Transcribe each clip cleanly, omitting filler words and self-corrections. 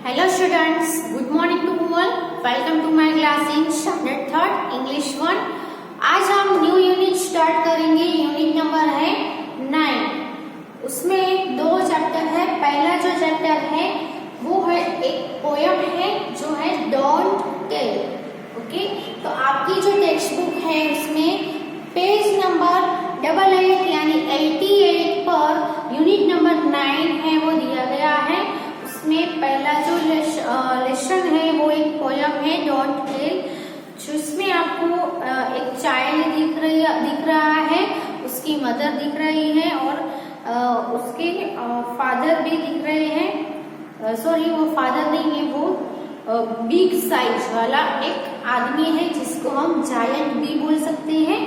Hello students, good morning to all. Welcome to my class in standard 3rd English 1. आज हम new unit start करेंगे। Unit number है 9। उसमें दो chapter है। पहला जो चैप्टर है वो है एक पोयम है जो है डोंट टेल। ओके, तो आपकी जो टेक्स्ट बुक है उसमें पेज नंबर 88 यानी 88 पर यूनिट नंबर 9 है वो दिया गया है। उसमें पहला जो लेसन है वो एक पोयम है डोंट टेल, जिसमें आपको एक चाइल्ड दिख रहा है, उसकी मदर दिख रही है और उसके फादर भी दिख रहे हैं। सॉरी, वो फादर नहीं है, वो बिग साइज वाला एक आदमी है जिसको हम जायंट भी बोल सकते हैं।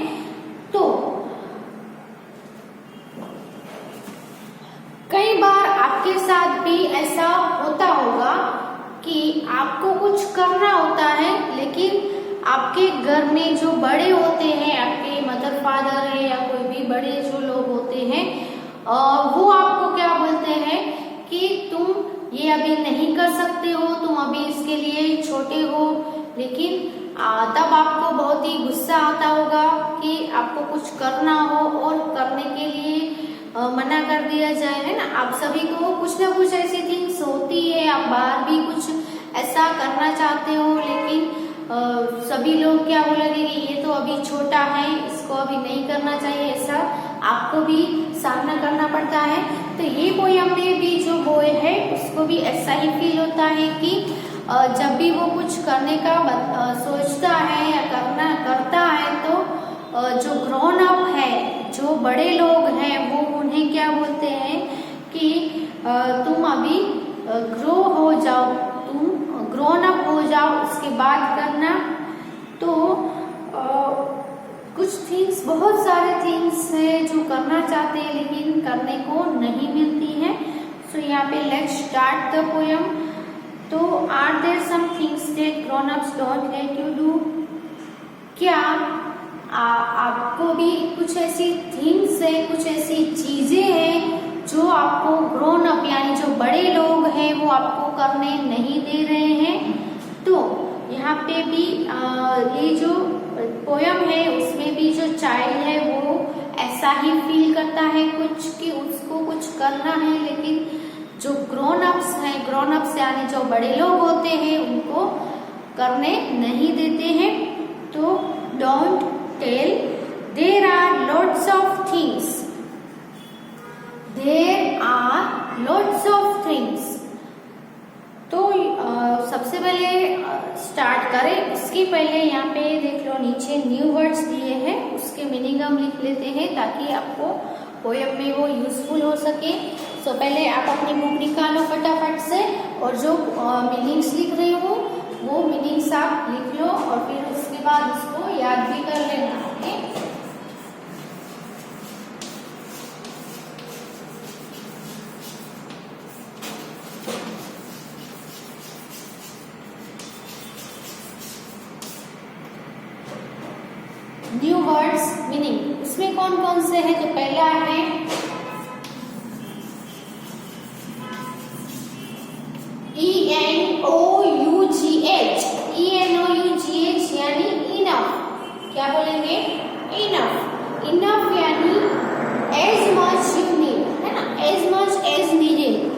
तो कई बार आपके साथ भी ऐसा होता होगा कि आपको कुछ करना होता है, लेकिन आपके घर में जो बड़े होते हैं, आपके मदर फादर है या कोई भी बड़े जो लोग होते हैं, वो आपको क्या बोलते हैं कि तुम ये अभी नहीं कर सकते हो, तुम अभी इसके लिए छोटे हो। लेकिन तब आपको बहुत ही गुस्सा आता होगा कि आपको कुछ करना हो और करने के लिए मना कर दिया जाए, है ना। आप सभी को कुछ ना कुछ ऐसी थिंग्स होती है, आप बाहर भी कुछ ऐसा करना चाहते हो, लेकिन सभी लोग क्या बोलेंगे कि ये तो अभी छोटा है, इसको अभी नहीं करना चाहिए। ऐसा आपको भी सामना करना पड़ता है। तो ये पोयम में भी जो बॉय है उसको भी ऐसा ही फील होता है कि जब भी वो कुछ करने का सोचता है या करता है, तो जो ग्रोन अप है, जो बड़े लोग हैं, वो उन्हें क्या बोलते हैं कि तुम अभी ग्रो हो जाओ, तुम ग्रोन अप हो जाओ, उसके बाद करना। तो कुछ थिंग्स, बहुत सारे थिंग्स है जो करना चाहते हैं लेकिन करने को नहीं मिलती है। सो यहाँ पे लेट्स स्टार्ट द पोयम। तो are there some things that grown ups don't let you do? क्या आपको भी कुछ ऐसी थिंग्स है, कुछ ऐसी चीजें हैं जो आपको ग्रोन अप यानी जो बड़े लोग हैं वो आपको करने नहीं दे रहे हैं? तो यहाँ पे भी ये जो पोयम है उसमें भी जो चाइल्ड है वो ऐसा ही फील करता है कुछ कि उसको कुछ करना है, लेकिन जो ग्रोन अप्स हैं, ग्रोन अप्स यानी जो बड़े लोग होते हैं उनको करने नहीं देते हैं। तो don't tell, there are lots of things, there are lots of things। तो सबसे पहले स्टार्ट करें, उसके पहले यहाँ पे देख लो नीचे न्यू वर्ड्स दिए हैं, उसके मीनिंग हम लिख लेते हैं ताकि आपको पोयम में वो यूजफुल हो सके। तो पहले आप अपनी बुक निकालो फटाफट से और जो मीनिंग्स लिख रहे हो वो मीनिंग्स आप लिख लो और फिर उसके बाद उसको याद भी कर लेना। ओके, न्यू वर्ड्स मीनिंग उसमें कौन कौन से है? तो पहला है ENOUGH, ENOUGH यानी इनफ। क्या बोलेंगे? इनफ। इनफ यानी एज मच यू नीड, है ना, एज मच एज नीडेड।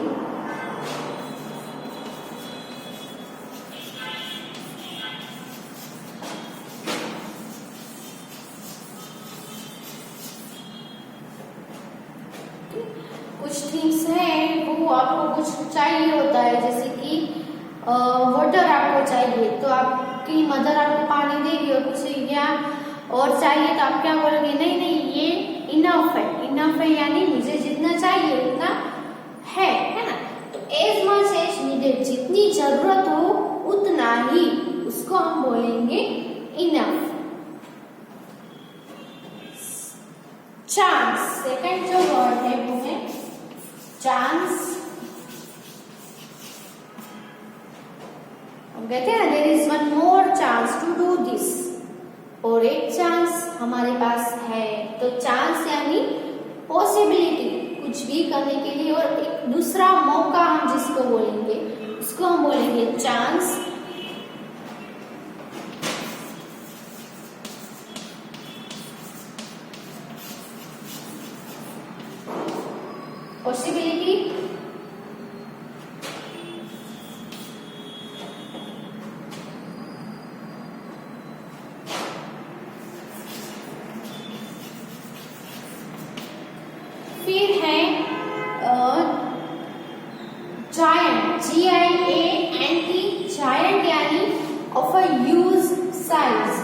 कुछ थिंग्स है वो आपको कुछ चाहिए होता है, जैसे कि वाटर आपको चाहिए तो आपकी मदर आपको पानी देगी और कुछ या और चाहिए तो आप क्या बोलोगे? नहीं नहीं, ये इनफ है। इनफ है यानी मुझे जितना चाहिए उतना है ना। तो एज मच एज नीडेड, जितनी जरूरत हो उतना ही, उसको हम बोलेंगे इनफ। चांस, सेकंड जो वर्ड है वो है चांस। हम कहते हैं there is one more chance to do this, और एक चांस हमारे पास है। तो चांस यानी पॉसिबिलिटी, कुछ भी करने के लिए, और एक दूसरा मौका हम जिसको बोलेंगे उसको हम chance. Possibility. फिर है giant, GIANT, giant यानी of a huge size.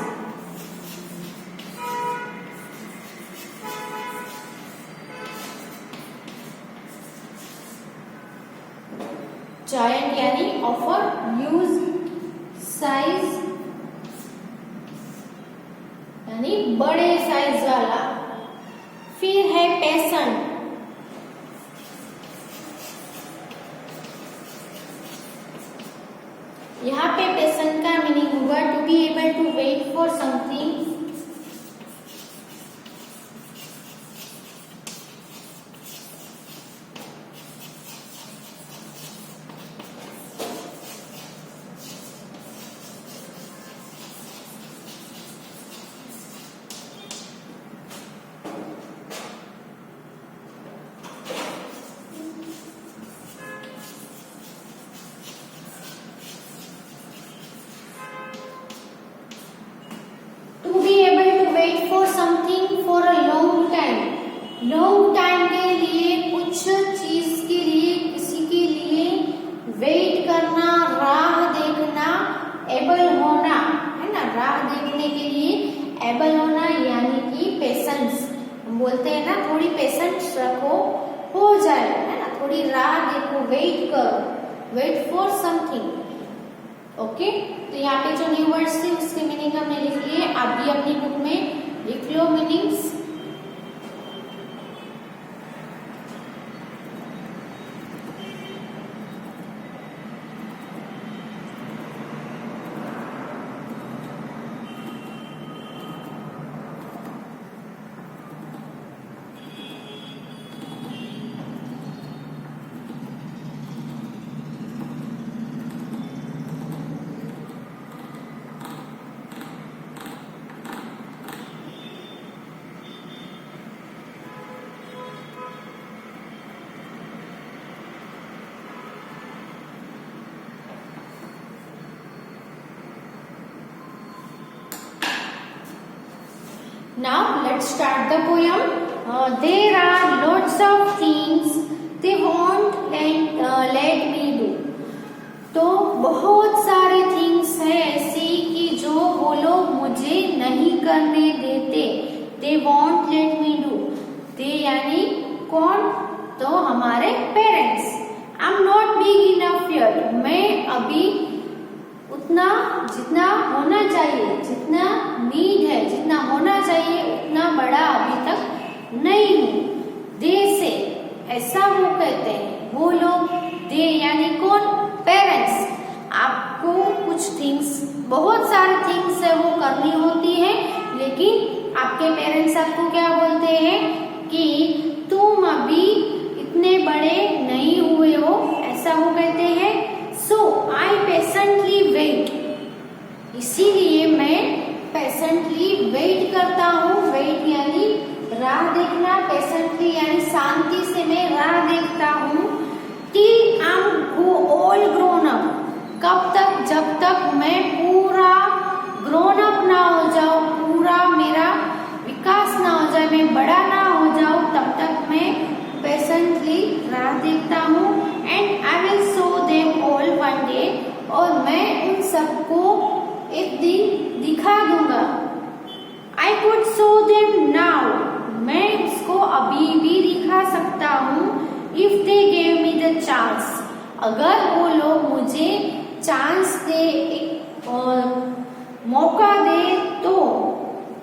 Giant यानी of a huge size यानी बड़े साइज वाला. फिर है पेशेंट. यहाँ पे पेशेंट का मीनिंग होगा to be able to wait for something. Something for a long time. Long time के लिए, कुछ चीज के लिए, किसी के लिए वेट करना, राह देखना, एबल होना, है ना. राह देखने के लिए एबल होना यानी कि पेशेंस. हम बोलते हैं ना थोड़ी पेशेंस रखो, हो जाए, है ना. थोड़ी राह देखो, वेट करो, वेट फॉर समथिंग. ओके. तो यहाँ पे जो न्यू वर्ड्स थे उसके मीनिंग हमने लिख लिए. आप भी अपनी बुक में लिख लो meanings. Now let's start the poem. There are lots of things they won't let me do. तो बहुत सारे थिंग्स है ऐसे कि जो वो लोग मुझे नहीं करने देते. They won't let me do. They यानी कौन? तो हमारे parents. I'm not big enough yet. मैं अभी उतना जितना होना चाहिए, जितना नीड है, जितना होना चाहिए उतना बड़ा अभी तक नहीं हूँ. दे से ऐसा वो कहते हैं, वो लोग. दे यानी कौन? पेरेंट्स. आपको कुछ थिंग्स, बहुत सारे थिंग्स है वो करनी होती है, लेकिन आपके पेरेंट्स आपको क्या बोलते हैं कि तुम अभी इतने बड़े नहीं हुए हो, ऐसा वो कहते हैं. So I patiently wait. इसीलिए मैं patiently wait करता हूँ. wait यानी राह देखना, patiently यानी शांति से मैं राह देखता हूँ. till I'm all grown up. कब तक? जब तक मैं पूरा grown up ना हो जाऊँ, पूरा मेरा विकास ना हो जाए, मैं बड़ा ना हो जाऊँ, तब तक मैं patiently राह देखता हूँ. and I will show them all one day. और मैं उन सबको एक दिन दिखा दूंगा. I could show them now. मैं उसको अभी भी दिखा सकता हूँ. if they gave me the chance. अगर वो लोग मुझे चांस दे, एक मौका दे, तो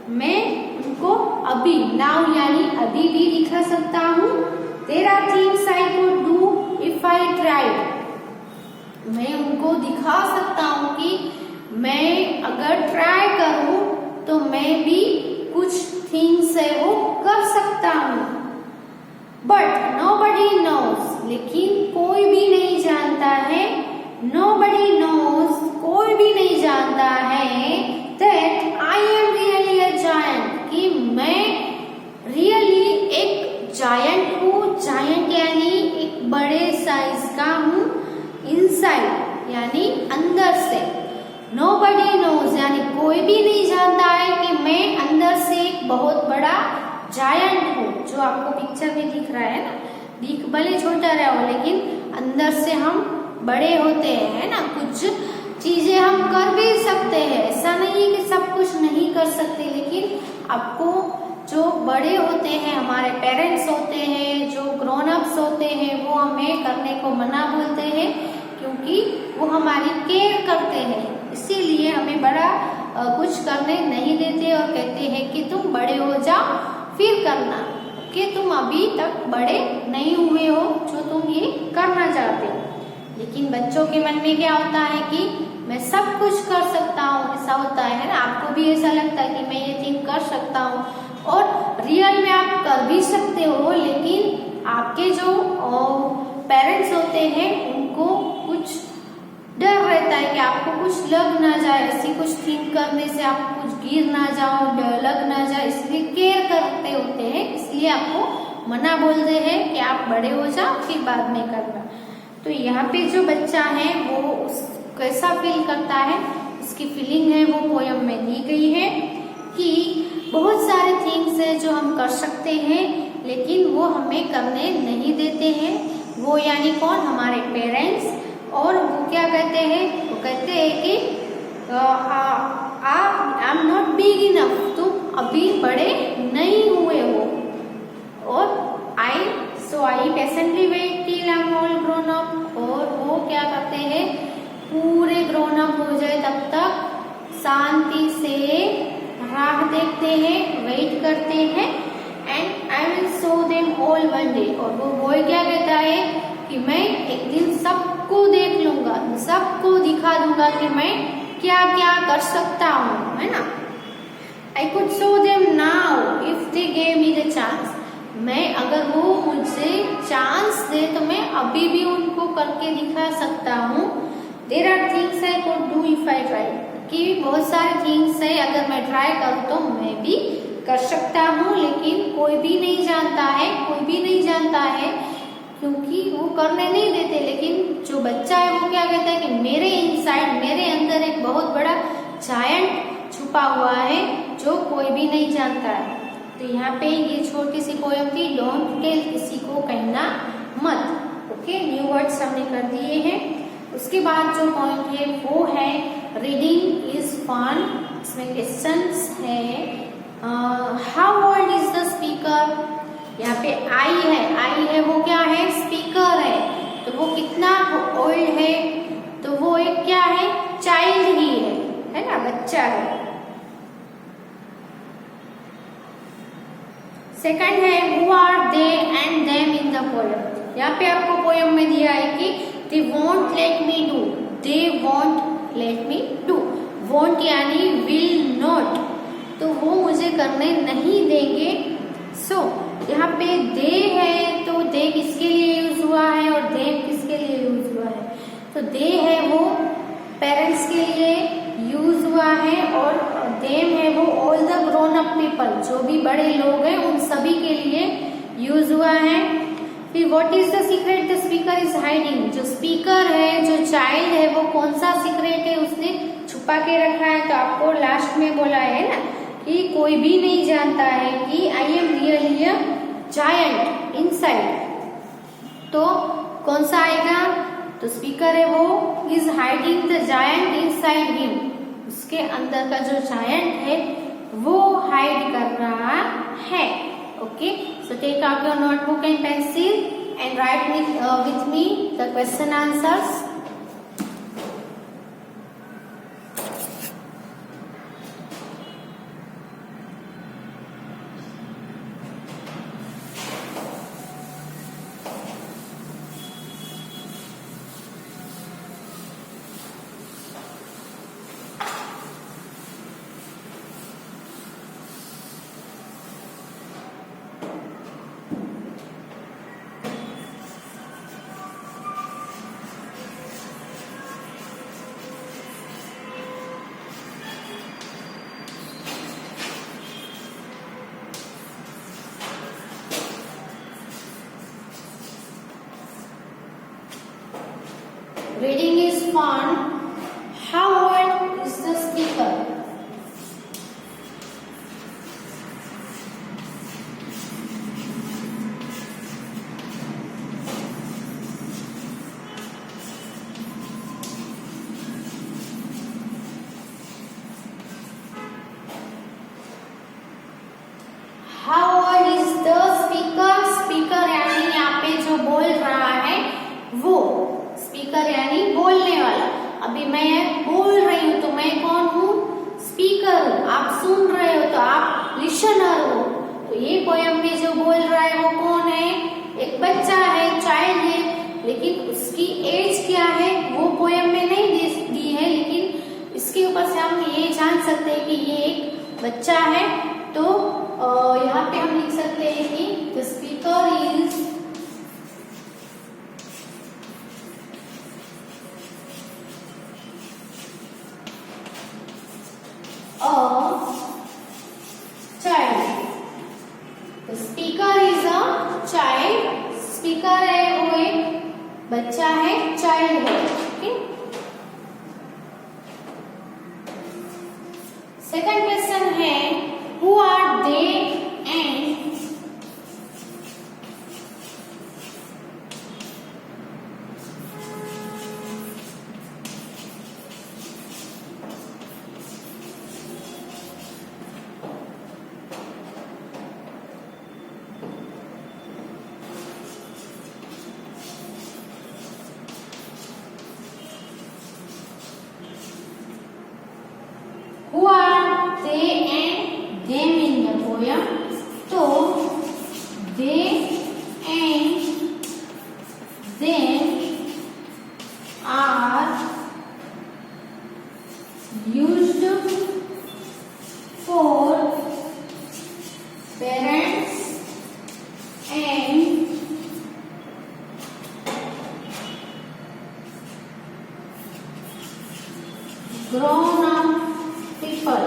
मैं उनको अभी, नाउ यानी अभी भी दिखा सकता हूँ. There are things I could do if I tried. मैं उनको दिखा सकता हूँ कि मैं अगर ट्राई करूँ तो मैं भी कुछ थिंग्स है वो कर सकता हूँ. But nobody knows. लेकिन कोई भी नहीं जानता है nobody knows, कोई भी नहीं जानता है that I am really a giant, कि मैं really एक giant हूँ। giant यानी एक बड़े साइज का हूँ, inside यानी अंदर से, nobody knows यानी कोई भी नहीं जानता है कि मैं अंदर से एक बहुत बड़ा जायंट हूँ। जो आपको पिक्चर में दिख रहा है ना, दिख भले छोटा रहा हो लेकिन अंदर से हम बड़े होते हैं, है ना। कुछ चीजें हम कर भी सकते हैं, ऐसा नहीं है कि सब कुछ नहीं कर सकते, लेकिन आपको जो बड़े होते हैं, हमारे पेरेंट्स होते हैं, जो ग्रोन अप्स होते हैं, वो हमें करने को मना बोलते हैं क्योंकि वो हमारी केयर करते हैं, इसीलिए हमें बड़ा कुछ करने नहीं देते और कहते हैं कि तुम बड़े हो जाओ फिर करना, कि तुम अभी तक बड़े नहीं हुए हो जो तुम ये करना चाहते हो। लेकिन बच्चों के मन में क्या होता है कि मैं सब कुछ कर सकता हूँ, ऐसा होता है ना। आपको भी ऐसा लगता है कि मैं ये थिंग कर सकता हूँ, और रियल में आप कर भी सकते हो, लेकिन आपके जो पेरेंट्स होते हैं उनको कुछ डर रहता है कि आपको कुछ लग ना जाए, ऐसी कुछ थिंक करने से आप कुछ गिर ना जाओ, लग ना जाए, इसलिए केयर करते होते हैं, इसलिए आपको मना बोलते हैं कि आप बड़े हो जाओ फिर बाद में करना। तो यहाँ पे जो बच्चा है वो कैसा फील करता है, उसकी फीलिंग है वो पोयम में दी गई है कि बहुत सारे थिंग्स है जो हम कर सकते हैं लेकिन वो हमें करने नहीं देते हैं। वो यानी कौन, हमारे पेरेंट्स। और वो क्या कहते हैं, वो कहते हैं कि I am not big enough, तुम अभी बड़े नहीं हुए हो। और I patiently wait till I am all grown up, और वो क्या करते हैं, पूरे ग्रोन अप हो जाए तब तक शांति से राह देखते हैं, वेट करते हैं। And I will show them all one day, और वो बॉय क्या कहता है कि मैं एक दिन सबको देख लूंगा, सबको दिखा दूंगा कि मैं क्या क्या कर सकता हूँ, है ना। I could show them now if they gave me the chance, मैं अगर वो मुझे चांस दे तो मैं अभी भी उनको करके दिखा सकता हूँ। There are things I could do if I try, कि बहुत सारे थिंग्स है अगर मैं ट्राई करूँ तो मैं भी कर सकता हूँ, लेकिन कोई भी नहीं जानता है, कोई भी नहीं जानता है क्योंकि वो करने नहीं देते। लेकिन जो बच्चा है वो क्या कहता है कि मेरे इनसाइड, मेरे अंदर एक बहुत बड़ा जायंट छुपा हुआ है जो कोई भी नहीं जानता है। तो यहाँ पे ये छोटी सी पोयम थी, डोंट टेल, किसी को कहना मत। ओके, न्यू वर्ड्स हमने कर दिए हैं। उसके बाद जो पॉइंट है वो है रीडिंग इज फन। इसमें क्वेश्चंस है, how old is the speaker. यहाँ पे आई है वो क्या है, स्पीकर है, तो वो कितना ओल्ड है, तो वो एक क्या है, चाइल्ड ही है ना, बच्चा है। सेकंड है who are they and them in the poem. यहाँ पे आपको पोयम में दिया है कि they won't let me do, they won't let me do. Won't यानी विल नॉट, तो वो मुझे करने नहीं देंगे। सो यहाँ पे दे है, तो दे किसके लिए यूज हुआ है और देम किसके लिए यूज हुआ है, तो दे है वो पेरेंट्स के लिए यूज हुआ है, और देम है वो all the grown up people, जो भी बड़े लोग हैं उन सभी के लिए यूज हुआ है। फिर what is the secret the speaker is hiding, जो स्पीकर है, जो चाइल्ड है, वो कौन सा सीक्रेट है उसने छुपा के रखा है। तो आपको लास्ट में बोला है ना कि कोई भी नहीं जानता है कि I am really a giant inside, तो कौन सा आएगा, तो स्पीकर है वो is hiding the giant inside him, उसके अंदर का जो जायंट है वो हाइड कर रहा है। Okay, so take out your notebook and pencil and write with me the question answers. one. How old is the speaker? How old is the speaker? Speaker यानी यहाँ पे जो बोल रहा है वो, स्पीकर यानी बोलने वाला। अभी मैं बोल रही हूँ तो मैं कौन हूँ? स्पीकर हूँ। आप सुन रहे हो तो आप लिसनर हो। तो ये पोयम में जो बोल रहा है वो कौन है? एक बच्चा है, चाइल्ड है, लेकिन उसकी एज क्या है वो पोयम में नहीं दी है, लेकिन इसके ऊपर से हम ये जान सकते हैं कि ये एक बच्चा है। तो यहाँ पे हम लिख सकते हैं कि the speaker is a child. The speaker is a child. Speaker है वो एक बच्चा है, चाइल्ड है। ओके। सेकंड क्वेश्चन है who are they and who are they and them in the poem? तो they and them are used for parents and grown up people.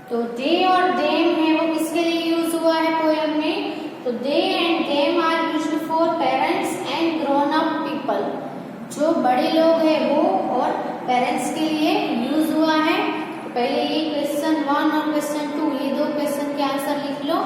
तो दे और देम है वो किसके लिए यूज हुआ है पोयम में? तो they and them are used for parents and grown up people. जो बड़े लोग हैं वो और पेरेंट्स के लिए यूज हुआ है। तो पहले ये क्वेश्चन 1 और क्वेश्चन 2 ये दो क्वेश्चन के आंसर लिख लो।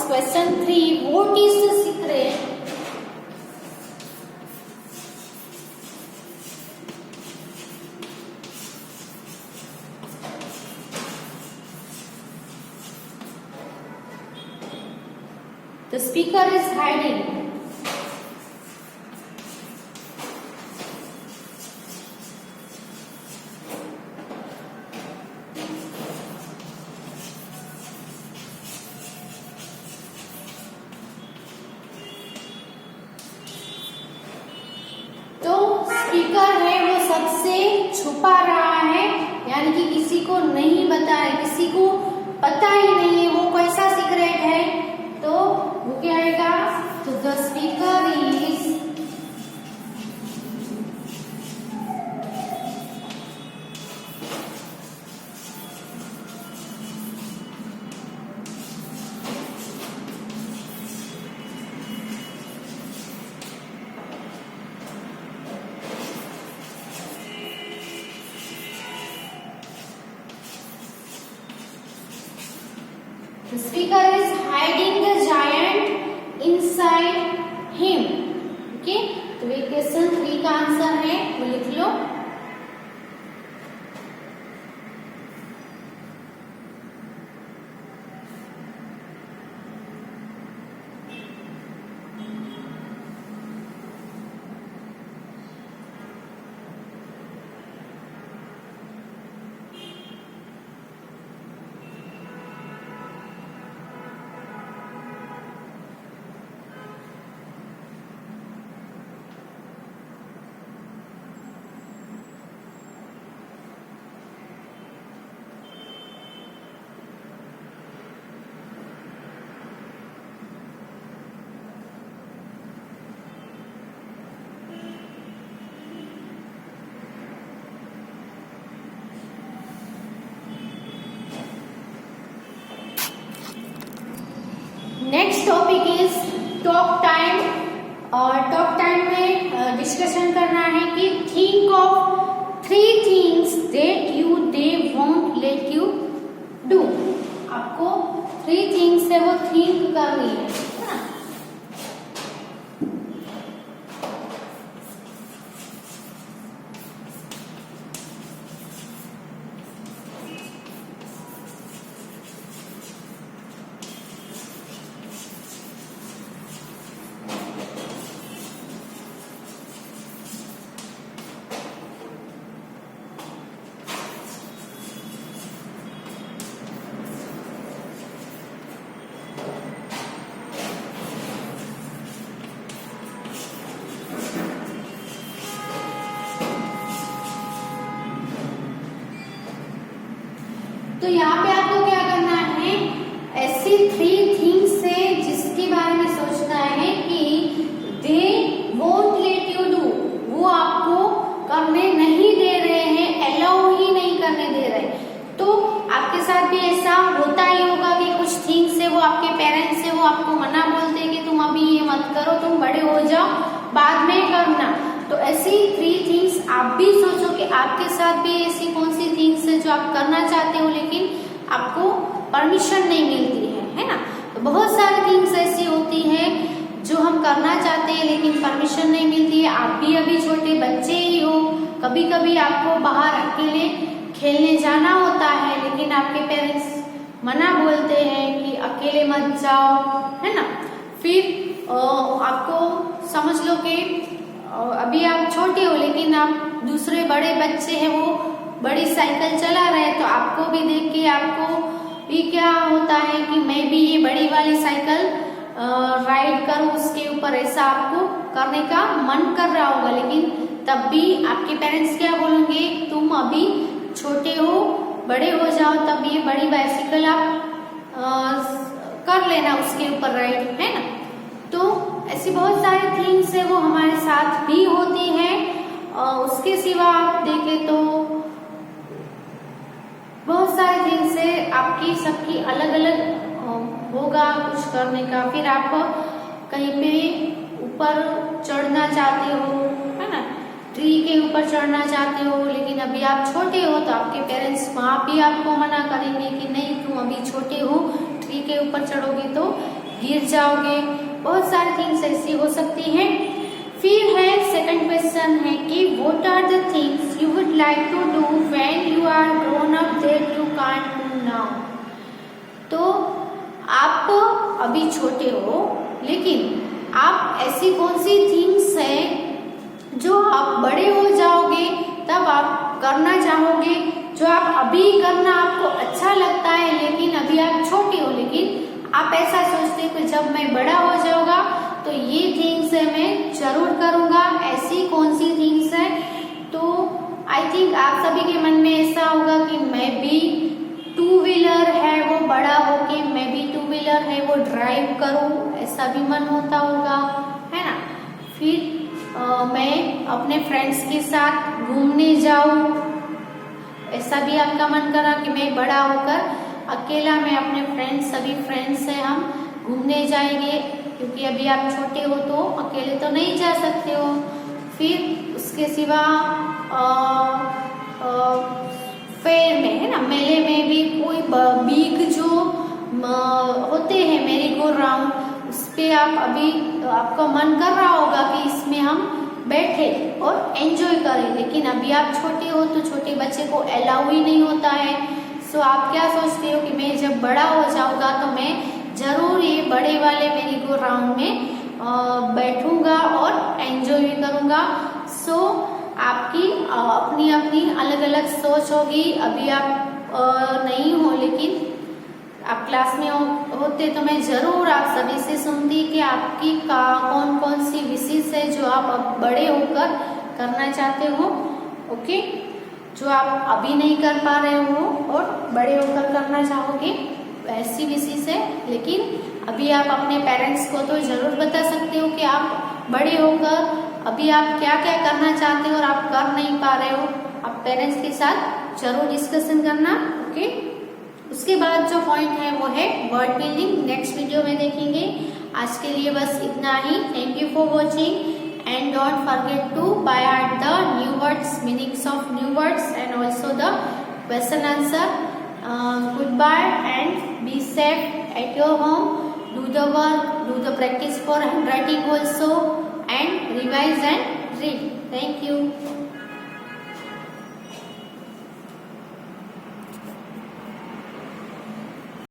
Question 3. What is the secret? The speaker is hiding. Speaker है वो सबसे छुपा रहा है, यानी कि किसी को नहीं पता है, किसी को पता ही नहीं है वो कैसा सीक्रेट है। तो वो क्या आएगा? तो the speaker is speaker is hiding the giant inside him. Okay, तो ये क्वेश्चन 3 का आंसर है, वो लिख लो। Next topic is talk time. और टॉक टाइम में डिस्कशन करना है कि think of 3 things that you they won't let you do. आपको 3 थिंग्स है वो थिंक करनी है ना। तो यहाँ पे आपको क्या करना है, ऐसी 3 थिंग्स है जिसके बारे में सोचना है कि दे वोंट लेट यू डू, वो आपको करने नहीं दे रहे हैं, अलाउ ही नहीं करने दे रहे। तो आपके साथ भी ऐसा होता ही होगा कि कुछ थिंग्स है वो आपके पेरेंट्स है वो आपको मना बोलते हैं कि तुम अभी ये मत करो, तुम बड़े हो जाओ बाद में करना। तो ऐसी 3 थिंग्स आप भी सोचो कि आपके साथ भी ऐसी कौन सी थिंग्स है जो आप करना चाहते हो लेकिन आपको परमिशन नहीं मिलती है ना। तो बहुत सारी थिंग्स ऐसी होती है जो हम करना चाहते हैं लेकिन परमिशन नहीं मिलती है। आप भी अभी छोटे बच्चे ही हो, कभी कभी आपको बाहर अकेले खेलने जाना होता है लेकिन आपके पेरेंट्स मना बोलते हैं कि अकेले मत जाओ, है ना। फिर आपको समझ लो कि अभी आप छोटे हो लेकिन आप दूसरे बड़े बच्चे हैं वो बड़ी साइकिल चला रहे हैं, तो आपको भी देख के आपको भी क्या होता है कि मैं भी ये बड़ी वाली साइकिल राइड करूं उसके ऊपर, ऐसा आपको करने का मन कर रहा होगा। लेकिन तब भी आपके पेरेंट्स क्या बोलेंगे, तुम अभी छोटे हो, बड़े हो जाओ तब ये बड़ी बाइसिकल आप कर लेना उसके ऊपर राइड, है ना। तो ऐसी बहुत सारी थिंग्स है वो हमारे साथ भी होती हैं। उसके सिवा आप देखें तो बहुत सारी थिंग्स है आपकी सबकी अलग अलग होगा कुछ करने का। फिर आप कहीं पे ऊपर चढ़ना चाहते हो, है ना, ट्री के ऊपर चढ़ना चाहते हो लेकिन अभी आप छोटे हो तो आपके पेरेंट्स वहां भी आपको मना करेंगे कि नहीं तुम अभी छोटे हो, ट्री के ऊपर चढ़ोगे तो गिर जाओगे। बहुत सारी थिंग्स ऐसी हो सकती हैं। फिर है सेकंड क्वेश्चन है कि what are the things you would like to do when you are grown up that you can't do now. तो आप अभी छोटे हो लेकिन आप ऐसी कौन सी थिंग्स हैं जो आप बड़े हो जाओगे तब आप करना चाहोगे, जो आप अभी करना आपको अच्छा लगता है लेकिन अभी आप छोटे हो, लेकिन आप ऐसा सोचते हो कि जब मैं बड़ा हो जाऊंगा तो ये थिंग्स है मैं जरूर करूंगा। ऐसी कौन सी थिंग्स है? तो आई थिंक आप सभी के मन में ऐसा होगा कि मैं भी 2 व्हीलर है वो बड़ा होके मैं भी 2 व्हीलर है वो ड्राइव करूं, ऐसा भी मन होता होगा, है ना। फिर मैं अपने फ्रेंड्स के साथ घूमने जाऊं, ऐसा भी आपका मन करा कि मैं बड़ा होकर अकेला मैं अपने फ्रेंड्स सभी फ्रेंड्स हैं हम घूमने जाएंगे, क्योंकि अभी आप छोटे हो तो अकेले तो नहीं जा सकते हो। फिर उसके सिवा फेयर में, है ना, मेले में भी कोई बिग जो होते हैं मेरी गो राउंड, उस पे आप अभी आपका मन कर रहा होगा कि इसमें हम बैठे और एंजॉय करें, लेकिन अभी आप छोटे हो तो छोटे बच्चे को अलाउ ही नहीं होता है। सो आप क्या सोचते हो कि मैं जब बड़ा हो जाऊंगा तो मैं जरूर ये बड़े वाले मेरी गो राउंड में बैठूंगा और एंजॉय भी करूंगा। सो आपकी अपनी अपनी अलग अलग सोच होगी। अभी आप नहीं हो, लेकिन आप क्लास में होते तो मैं जरूर आप सभी से सुनती कि आपकी कौन कौन सी विशेष है जो आप अब बड़े होकर करना चाहते हो। ओके, जो आप अभी नहीं कर पा रहे हो और बड़े होकर करना चाहोगे ऐसी विशेष है। लेकिन अभी आप अपने पेरेंट्स को तो जरूर बता सकते हो कि आप बड़े होकर अभी आप क्या क्या करना चाहते हो और आप कर नहीं पा रहे हो। आप पेरेंट्स के साथ जरूर डिस्कशन करना। ओके, उसके बाद जो पॉइंट है वो है वर्ड बिल्डिंग, नेक्स्ट वीडियो में देखेंगे। आज के लिए बस इतना ही। Thank you for watching and don't forget to by heart the new words, meanings of new words and also the question answer. Goodbye and be safe at your home. Do the work, do the practice for handwriting also, and revise and read. Thank you.